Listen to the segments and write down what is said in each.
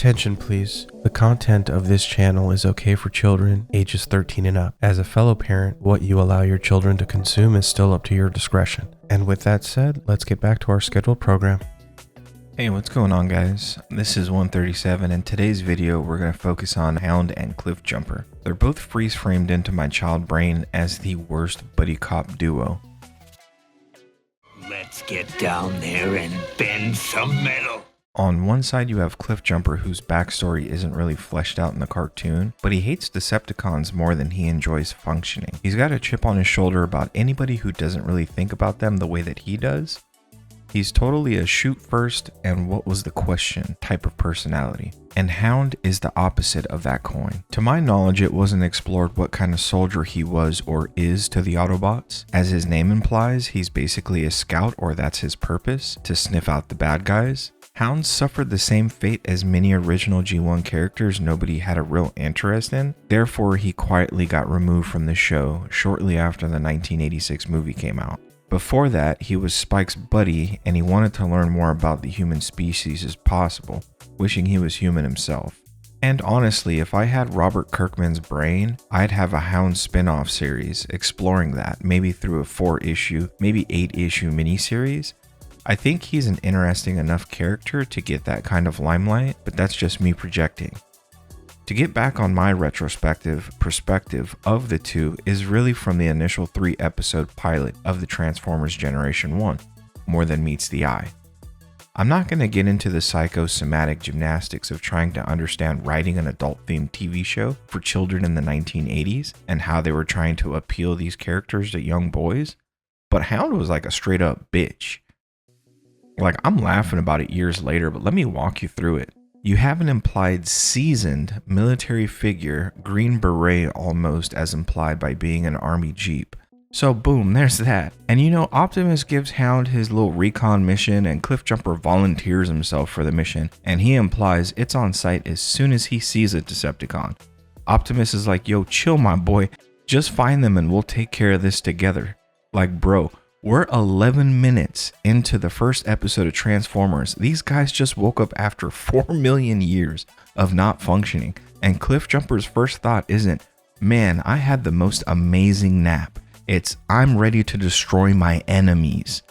Attention please. The content of this channel is okay for children ages 13 and up. As a fellow parent, what you allow your children to consume is still up to your discretion. And with that said, let's get back to our scheduled program. Hey, what's going on guys? This is 137 and today's video we're going to focus on Hound and Cliffjumper. They're both freeze framed into my child brain as the worst buddy cop duo. Let's get down there and bend some metal. On one side you have Cliffjumper, whose backstory isn't really fleshed out in the cartoon, but he hates Decepticons more than he enjoys functioning. He's got a chip on his shoulder about anybody who doesn't really think about them the way that he does. He's totally a shoot first and what was the question type of personality. And Hound is the opposite of that coin. To my knowledge, it wasn't explored what kind of soldier he was or is to the Autobots. As his name implies, he's basically a scout, or that's his purpose, to sniff out the bad guys. Hound suffered the same fate as many original G1 characters nobody had a real interest in. Therefore, he quietly got removed from the show shortly after the 1986 movie came out. Before that, he was Spike's buddy and he wanted to learn more about the human species as possible, wishing he was human himself. And honestly, if I had Robert Kirkman's brain, I'd have a Hound spin-off series exploring that, maybe through a 4-issue, maybe 8-issue miniseries. I think he's an interesting enough character to get that kind of limelight, but that's just me projecting. To get back on my retrospective perspective of the two is really from the initial 3-episode pilot of the Transformers Generation 1, More Than Meets the Eye. I'm not going to get into the psychosomatic gymnastics of trying to understand writing an adult-themed TV show for children in the 1980s and how they were trying to appeal these characters to young boys, but Hound was like a straight-up bitch. Like, I'm laughing about it years later, but let me walk you through it. You have an implied seasoned military figure, Green Beret almost, as implied by being an army jeep. So boom, there's that. And you know, Optimus gives Hound his little recon mission and Cliffjumper volunteers himself for the mission, and he implies it's on site as soon as he sees a Decepticon. Optimus is like, yo, chill my boy, just find them and we'll take care of this together. Like, bro, we're 11 minutes into the first episode of Transformers. These guys just woke up after 4 million years of not functioning. And Cliffjumper's first thought isn't, man, I had the most amazing nap. It's, I'm ready to destroy my enemies.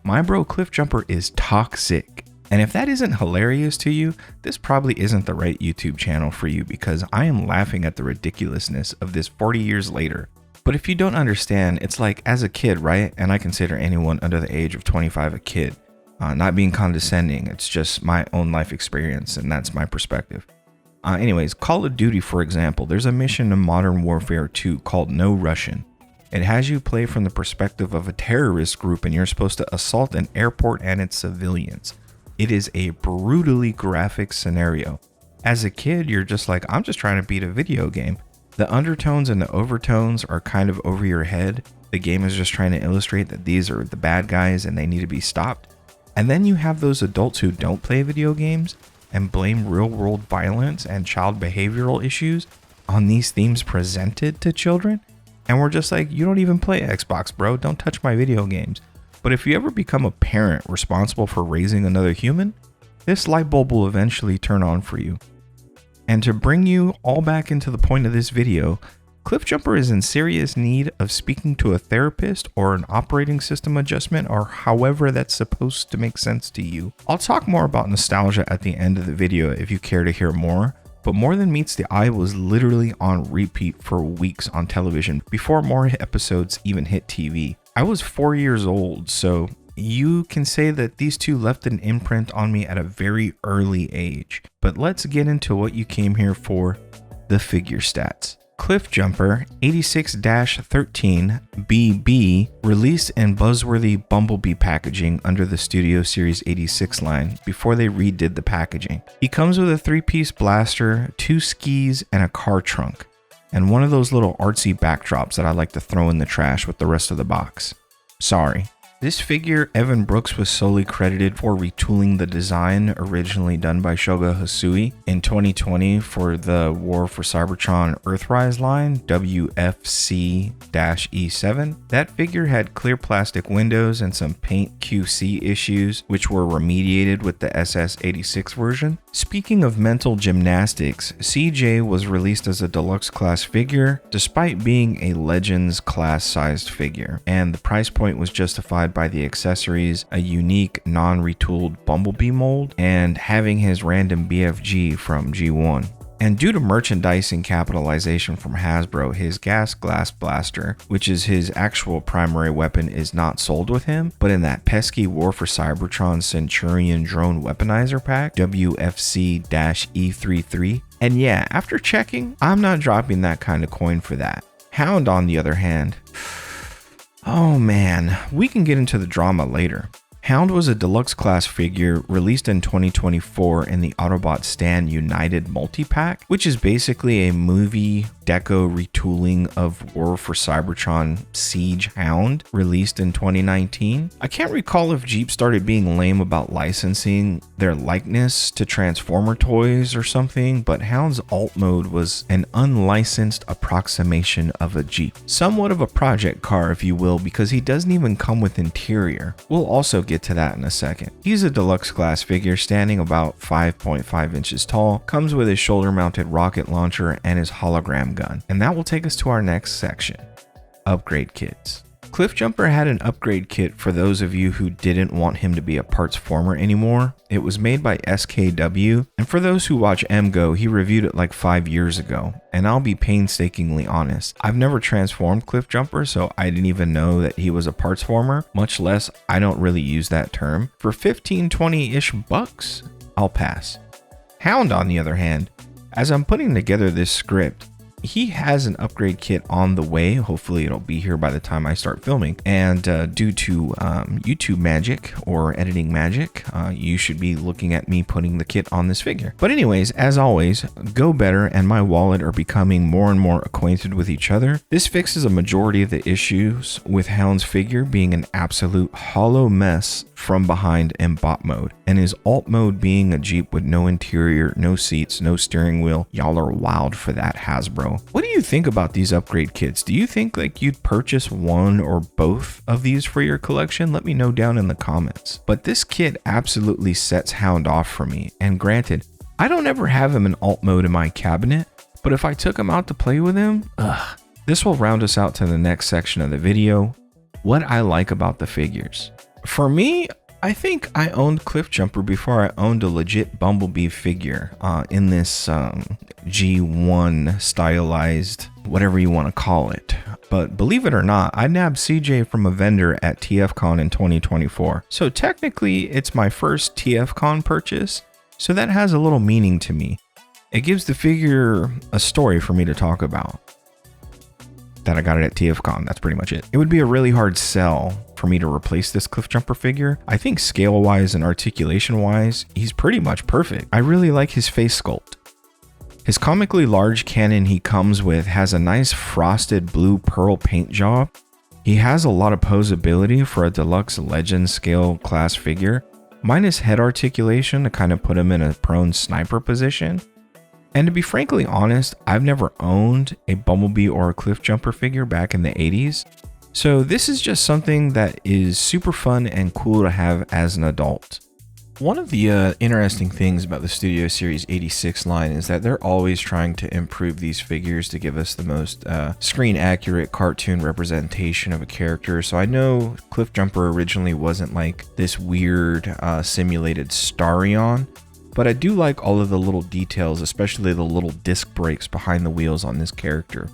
My bro Cliffjumper is toxic. And if that isn't hilarious to you, this probably isn't the right YouTube channel for you, because I am laughing at the ridiculousness of this 40 years later. But if you don't understand, it's like as a kid, right? And I consider anyone under the age of 25 a kid. Not being condescending, it's just my own life experience and that's my perspective. Anyways, Call of Duty, for example, there's a mission in Modern Warfare 2 called No Russian. It has you play from the perspective of a terrorist group and you're supposed to assault an airport and its civilians. It is a brutally graphic scenario. As a kid, you're just like, I'm just trying to beat a video game. The undertones and the overtones are kind of over your head. The game is just trying to illustrate that these are the bad guys and they need to be stopped. And then you have those adults who don't play video games and blame real-world violence and child behavioral issues on these themes presented to children. And we're just like, you don't even play Xbox, bro. Don't touch my video games. But if you ever become a parent responsible for raising another human, this light bulb will eventually turn on for you. And to bring you all back into the point of this video, Cliffjumper is in serious need of speaking to a therapist or an operating system adjustment, or however that's supposed to make sense to you. I'll talk more about nostalgia at the end of the video if you care to hear more, but More Than Meets the Eye was literally on repeat for weeks on television before more episodes even hit TV. I was 4 years old, so you can say that these two left an imprint on me at a very early age. But let's get into what you came here for, the figure stats. Cliffjumper 86-13BB released in buzzworthy Bumblebee packaging under the Studio Series 86 line before they redid the packaging. He comes with a 3-piece blaster, 2 skis, and a car trunk, and one of those little artsy backdrops that I like to throw in the trash with the rest of the box. Sorry. This figure, Evan Brooks was solely credited for retooling the design originally done by Shoga Hasui in 2020 for the War for Cybertron Earthrise line, WFC-E7. That figure had clear plastic windows and some paint QC issues, which were remediated with the SS86 version. Speaking of mental gymnastics, CJ was released as a deluxe class figure, despite being a Legends class sized figure, and the price point was justified by the accessories, a unique non-retooled Bumblebee mold, and having his random BFG from G1. And due to merchandising capitalization from Hasbro, his gas glass blaster, which is his actual primary weapon, is not sold with him, but in that pesky War for Cybertron Centurion drone weaponizer pack, WFC-E33. And yeah, after checking, I'm not dropping that kind of coin for that. Hound, on the other hand, oh man, we can get into the drama later. Hound was a deluxe class figure released in 2024 in the Autobot Stand United multi-pack, which is basically a movie deco retooling of War for Cybertron Siege Hound, released in 2019. I can't recall if Jeep started being lame about licensing their likeness to Transformer toys or something, but Hound's alt mode was an unlicensed approximation of a Jeep. Somewhat of a project car, if you will, because he doesn't even come with interior. We'll also get to that in a second. He's a deluxe class figure standing about 5.5 inches tall, comes with his shoulder mounted rocket launcher and his hologram gun. And that will take us to our next section, upgrade kits. Cliffjumper had an upgrade kit for those of you who didn't want him to be a parts former anymore. It was made by SKW, and for those who watch MGO, he reviewed it like 5 years ago. And I'll be painstakingly honest, I've never transformed Cliffjumper, so I didn't even know that he was a parts former, much less I don't really use that term. For 15-20-ish bucks, I'll pass. Hound, on the other hand, as I'm putting together this script, he has an upgrade kit on the way. Hopefully it'll be here by the time I start filming. And due to YouTube magic or editing magic, you should be looking at me putting the kit on this figure. But anyways, as always, Go Better and my wallet are becoming more and more acquainted with each other. This fixes a majority of the issues with Hound's figure being an absolute hollow mess from behind in bot mode, and his alt mode being a Jeep with no interior, no seats, no steering wheel. Y'all are wild for that, Hasbro. What do you think about these upgrade kits? Do you think like you'd purchase one or both of these for your collection? Let me know down in the comments. But this kit absolutely sets Hound off for me, and granted, I don't ever have him in alt mode in my cabinet, but if I took him out to play with him, this will round us out to the next section of the video, what I like about the figures. For me, I think I owned Cliffjumper before I owned a legit Bumblebee figure in this G1 stylized, whatever you want to call it. But believe it or not, I nabbed CJ from a vendor at TFCon in 2024. So technically, it's my first TFCon purchase, so that has a little meaning to me. It gives the figure a story for me to talk about. That I got it at TFCon, that's pretty much it. It would be a really hard sell for me to replace this Cliffjumper figure. I think scale-wise and articulation-wise, he's pretty much perfect. I really like his face sculpt. His comically large cannon he comes with has a nice frosted blue pearl paint job. He has a lot of posability for a deluxe legend scale class figure, minus head articulation to kind of put him in a prone sniper position. And to be frankly honest, I've never owned a Bumblebee or a Cliffjumper figure back in the 80s. So this is just something that is super fun and cool to have as an adult. One of the interesting things about the Studio Series 86 line is that they're always trying to improve these figures to give us the most screen accurate cartoon representation of a character. So I know Cliffjumper originally wasn't like this weird simulated Starion, but I do like all of the little details, especially the little disc brakes behind the wheels on this character.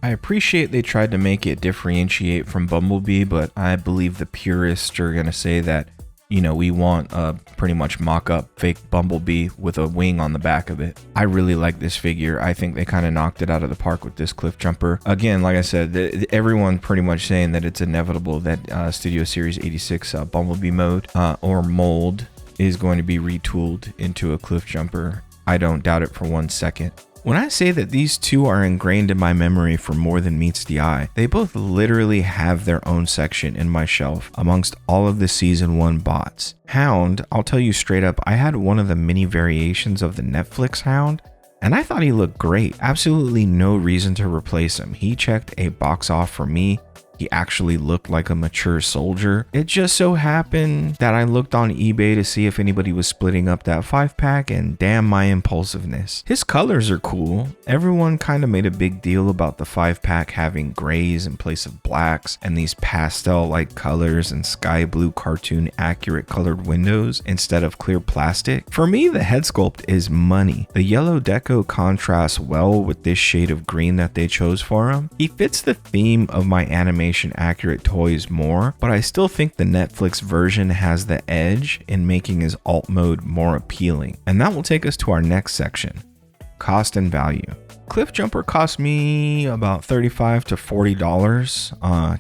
I appreciate they tried to make it differentiate from Bumblebee, but I believe the purists are going to say that, you know, we want a pretty much mock-up fake Bumblebee with a wing on the back of it. I really like this figure. I think they kind of knocked it out of the park with this Cliffjumper. Again, like I said, everyone pretty much saying that it's inevitable that Studio Series 86 Bumblebee mode or mold is going to be retooled into a Cliffjumper. I don't doubt it for 1 second. When I say that these two are ingrained in my memory for more than meets the eye, they both literally have their own section in my shelf amongst all of the season 1 bots. Hound, I'll tell you straight up, I had one of the mini variations of the Netflix Hound, and I thought he looked great. Absolutely no reason to replace him. He checked a box off for me. He actually looked like a mature soldier. It just so happened that I looked on eBay to see if anybody was splitting up that 5-pack, and damn my impulsiveness. His colors are cool. Everyone kind of made a big deal about the 5-pack having grays in place of blacks and these pastel-like colors and sky blue cartoon accurate colored windows instead of clear plastic. For me, the head sculpt is money. The yellow deco contrasts well with this shade of green that they chose for him. He fits the theme of my animation accurate toys more, but I still think the Netflix version has the edge in making his alt mode more appealing. And that will take us to our next section, cost and value. Cliffjumper cost me about $35 to $40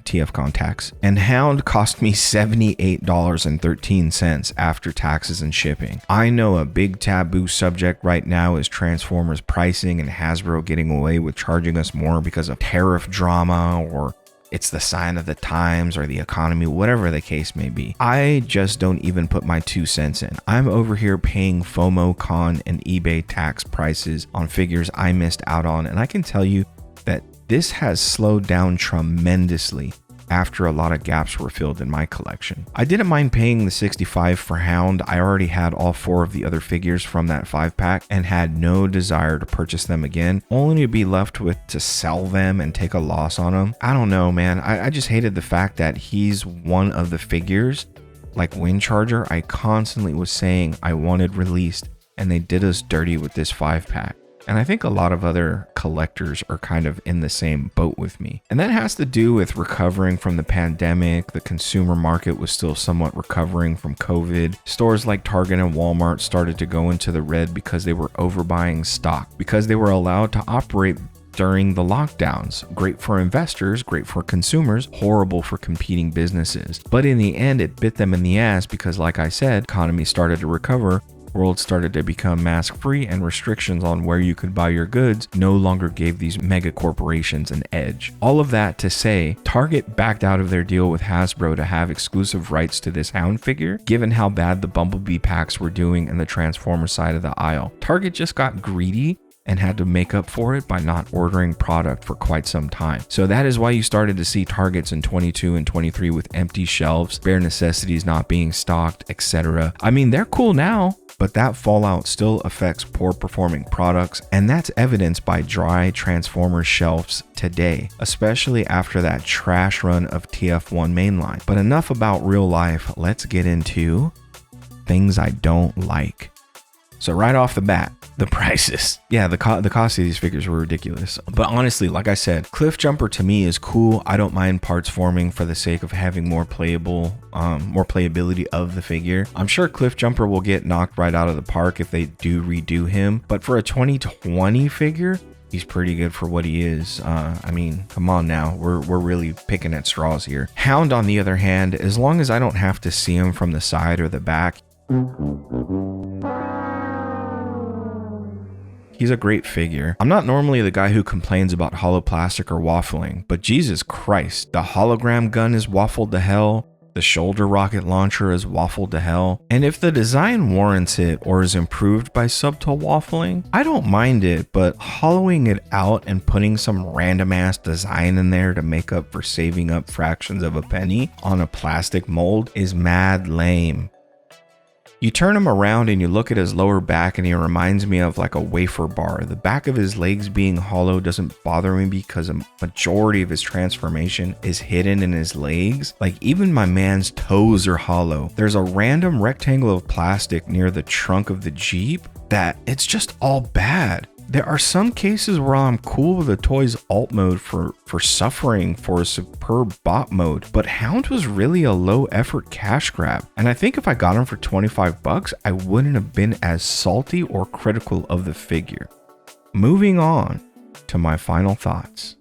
TFCon tax, and Hound cost me $78.13 after taxes and shipping. I know a big taboo subject right now is Transformers pricing and Hasbro getting away with charging us more because of tariff drama, or it's the sign of the times or the economy, whatever the case may be. I just don't even put my 2 cents in. I'm over here paying FOMO, con, and eBay tax prices on figures I missed out on, and I can tell you that this has slowed down tremendously after a lot of gaps were filled in my collection. I didn't mind paying the $65 for Hound. I already had all 4 of the other figures from that 5-pack and had no desire to purchase them again, only to be left with to sell them and take a loss on them. I don't know, man. I just hated the fact that he's one of the figures, like Wind Charger, I constantly was saying I wanted released, and they did us dirty with this 5-pack. And I think a lot of other collectors are kind of in the same boat with me. And that has to do with recovering from the pandemic. The consumer market was still somewhat recovering from COVID. Stores like Target and Walmart started to go into the red because they were overbuying stock, because they were allowed to operate during the lockdowns. Great for investors, great for consumers, horrible for competing businesses. But in the end, it bit them in the ass because, like I said, economy started to recover. World started to become mask free, and restrictions on where you could buy your goods no longer gave these mega corporations an edge. All of that to say, Target backed out of their deal with Hasbro to have exclusive rights to this Hound figure, given how bad the Bumblebee packs were doing in the Transformer side of the aisle. Target just got greedy and had to make up for it by not ordering product for quite some time. So that is why you started to see Targets in 22 and 23 with empty shelves, bare necessities not being stocked, etc. I mean, they're cool now, but that fallout still affects poor performing products, and that's evidenced by dry Transformers shelves today, especially after that trash run of TF1 mainline. But enough about real life, let's get into things I don't like. So right off the bat, the prices. Yeah, the cost of these figures were ridiculous. But honestly, like I said, Cliffjumper to me is cool. I don't mind parts forming for the sake of having more playability of the figure. I'm sure Cliffjumper will get knocked right out of the park if they do redo him. But for a 2020 figure, he's pretty good for what he is. I mean, come on now. We're really picking at straws here. Hound, on the other hand, as long as I don't have to see him from the side or the back, he's a great figure. I'm not normally the guy who complains about hollow plastic or waffling, but Jesus Christ, the hologram gun is waffled to hell. The shoulder rocket launcher is waffled to hell. And if the design warrants it or is improved by subtle waffling, I don't mind it, but hollowing it out and putting some random ass design in there to make up for saving up fractions of a penny on a plastic mold is mad lame. You turn him around and you look at his lower back and he reminds me of like a wafer bar. The back of his legs being hollow doesn't bother me because a majority of his transformation is hidden in his legs. Like even my man's toes are hollow. There's a random rectangle of plastic near the trunk of the Jeep that it's just all bad. There are some cases where I'm cool with the toy's alt mode for suffering for a superb bot mode, but Hound was really a low effort cash grab. And I think if I got him for $25, I wouldn't have been as salty or critical of the figure. Moving on to my final thoughts.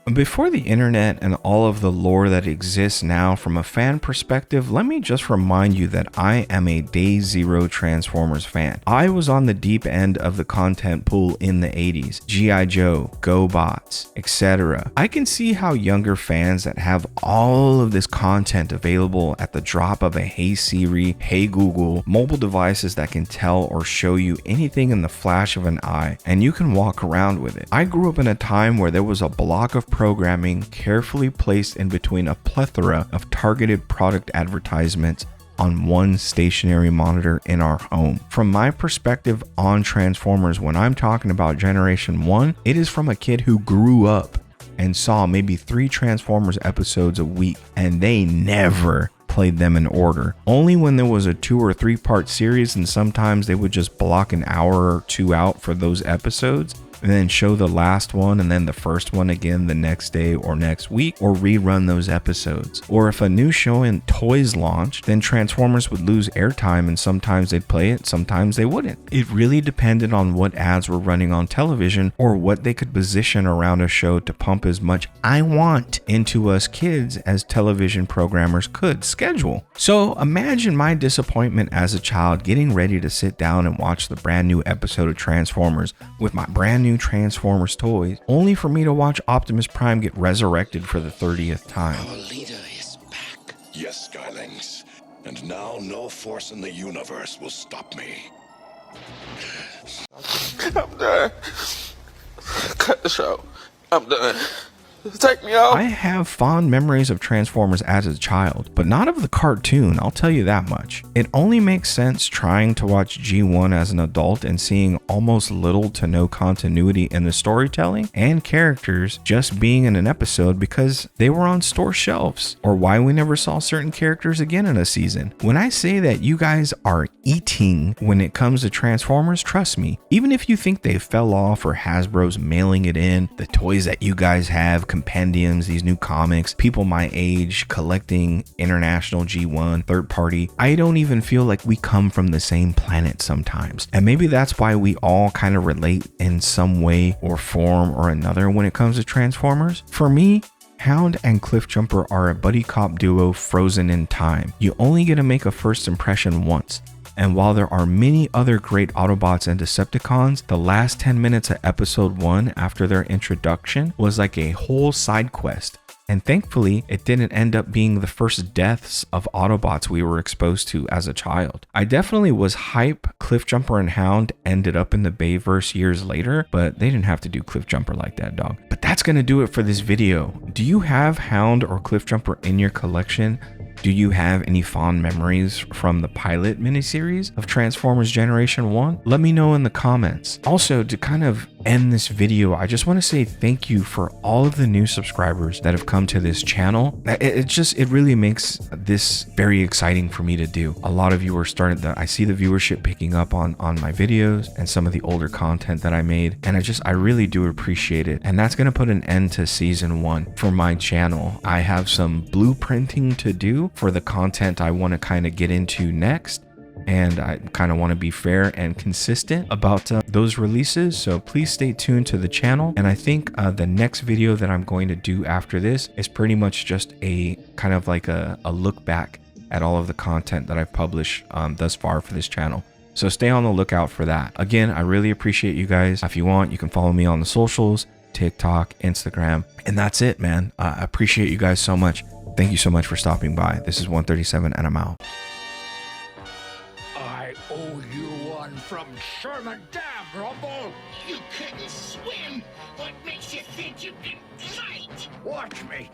Before the internet and all of the lore that exists now from a fan perspective, let me just remind you that I am a Day Zero Transformers fan. I was on the deep end of the content pool in the 80s, G.I. Joe, GoBots, etc. I can see how younger fans that have all of this content available at the drop of a Hey Siri, Hey Google, mobile devices that can tell or show you anything in the flash of an eye, and you can walk around with it. I grew up in a time where there was a block of programming carefully placed in between a plethora of targeted product advertisements on one stationary monitor in our home. From my perspective on Transformers, when I'm talking about Generation 1, it is from a kid who grew up and saw maybe 3 Transformers episodes a week, and they never played them in order. Only when there was a 2 or 3 part series, and sometimes they would just block an hour or 2 out for those episodes and then show the last one and then the first one again the next day or next week, or rerun those episodes. Or if a new show in toys launched, then Transformers would lose airtime, and sometimes they'd play it, sometimes they wouldn't. It really depended on what ads were running on television or what they could position around a show to pump as much I want into us kids as television programmers could schedule. So imagine my disappointment as a child getting ready to sit down and watch the brand new episode of Transformers with my brand new Transformers toys, only for me to watch Optimus Prime get resurrected for the 30th time. Our leader is back. Yes, Skylings. And now no force in the universe will stop me. I'm done. Cut the show. I'm done. Take me off. I have fond memories of Transformers as a child, but not of the cartoon, I'll tell you that much. It only makes sense trying to watch G1 as an adult and seeing almost little to no continuity in the storytelling and characters just being in an episode because they were on store shelves, or why we never saw certain characters again in a season. When I say that you guys are eating when it comes to Transformers, trust me, even if you think they fell off or Hasbro's mailing it in, the toys that you guys have, compendiums, these new comics, people my age collecting international G1, third party, I don't even feel like we come from the same planet sometimes. And maybe that's why we all kind of relate in some way or form or another when it comes to Transformers. For me, Hound and Cliffjumper are a buddy cop duo frozen in time. You only get to make a first impression once. And while there are many other great Autobots and Decepticons, the last 10 minutes of episode 1 after their introduction was like a whole side quest. And thankfully, it didn't end up being the first deaths of Autobots we were exposed to as a child. I definitely was hype Cliffjumper and Hound ended up in the Bayverse years later, but they didn't have to do Cliffjumper like that, dog. But that's gonna do it for this video. Do you have Hound or Cliffjumper in your collection? Do you have any fond memories from the pilot miniseries of Transformers Generation 1? Let me know in the comments. Also, to kind of end this video, I just want to say thank you for all of the new subscribers that have come to this channel. It really makes this very exciting for me to do. A lot of you are I see the viewership picking up on my videos and some of the older content that I made, and I really do appreciate it. And that's going to put an end to season 1 for my channel. I have some blueprinting to do for the content I want to kind of get into next, and I kind of want to be fair and consistent about those releases, so please stay tuned to the channel. And I think the next video that I'm going to do after this is pretty much just a kind of like a look back at all of the content that I've published thus far for this channel. So stay on the lookout for that. Again, I really appreciate you guys. If you want, you can follow me on the socials, TikTok, Instagram, and that's it, man. I appreciate you guys so much. Thank you so much for stopping by. This is 137 and I'm out. I owe you one from Sherman Dam, Rumble. You couldn't swim. What makes you think you can fight? Watch me.